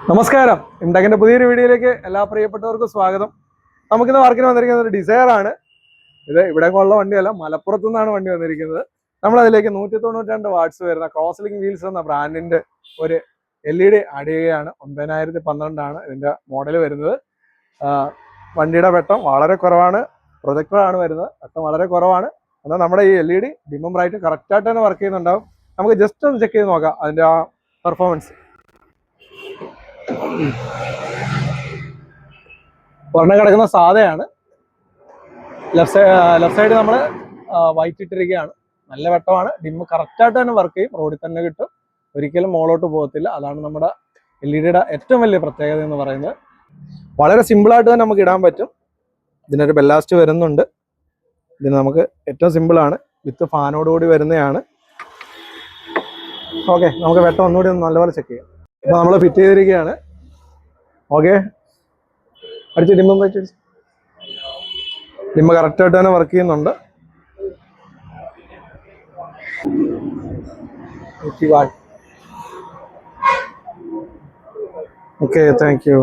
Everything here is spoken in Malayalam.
നമസ്കാരം. ഇൻടെക്കിന്റെ പുതിയൊരു വീഡിയോയിലേക്ക് എല്ലാ പ്രിയപ്പെട്ടവർക്കും സ്വാഗതം. നമുക്കിന്ന് വർക്കിന് വന്നിരിക്കുന്ന ഒരു ഡിസയർ ആണ്. ഇത് ഇവിടെ ഉള്ള വണ്ടിയല്ല, മലപ്പുറത്തു നിന്നാണ് വണ്ടി വന്നിരിക്കുന്നത്. നമ്മളതിലേക്ക് 192 വാട്ട്സ് വരുന്ന ക്രോസ്ലിംഗ് വീൽസ് എന്ന ബ്രാൻഡിന്റെ ഒരു LED ആഡ് ചെയ്യുകയാണ്. 9012 ഇതിന്റെ മോഡൽ വരുന്നത്. വണ്ടിയുടെ വെട്ടം വളരെ കുറവാണ്. പ്രൊജക്ടറാണ് വരുന്നത്. വെട്ടം വളരെ കുറവാണ്. എന്നാൽ നമ്മുടെ ഈ LED ഡിമും ബ്രൈറ്റും കറക്റ്റായിട്ട് തന്നെ വർക്ക് ചെയ്യുന്നുണ്ടാവും. നമുക്ക് ജസ്റ്റ് ഒന്ന് ചെക്ക് ചെയ്ത് നോക്കാം അതിന്റെ ആ പെർഫോമൻസ്. ഒരെണ്ണം കിടക്കുന്ന സാധയാണ്. ലെഫ്റ്റ് സൈഡ് നമ്മൾ വൈറ്റ് ഇട്ടിരിക്കുകയാണ്. നല്ല വെട്ടമാണ്. ഡിമ്മ് കറക്റ്റായിട്ട് തന്നെ വർക്ക് ചെയ്യും. റോഡിൽ തന്നെ കിട്ടും. ഒരിക്കലും മോളോട്ട് പോകത്തില്ല. അതാണ് നമ്മുടെ LED ഏറ്റവും വലിയ പ്രത്യേകത എന്ന് പറയുന്നത്. വളരെ സിമ്പിളായിട്ട് തന്നെ നമുക്ക് ഇടാൻ പറ്റും. ഇതിനൊരു ബെല്ലാസ്റ്റ് വരുന്നുണ്ട്. ഇതിന് നമുക്ക് ഏറ്റവും സിമ്പിളാണ്. വിത്ത് ഫാനോടുകൂടി വരുന്നതാണ്. ഓക്കെ, നമുക്ക് വെട്ടം ഒന്നുകൂടി ഒന്ന് നല്ലപോലെ ചെക്ക് ചെയ്യാം. ഇപ്പോൾ നമ്മൾ ഫിറ്റ് ചെയ്തിരിക്കുകയാണ്. ഓക്കെ, അടിച്ച് ഡിമ്മ കറക്റ്റായിട്ട് തന്നെ വർക്ക് ചെയ്യുന്നുണ്ട്. Okay, thank you.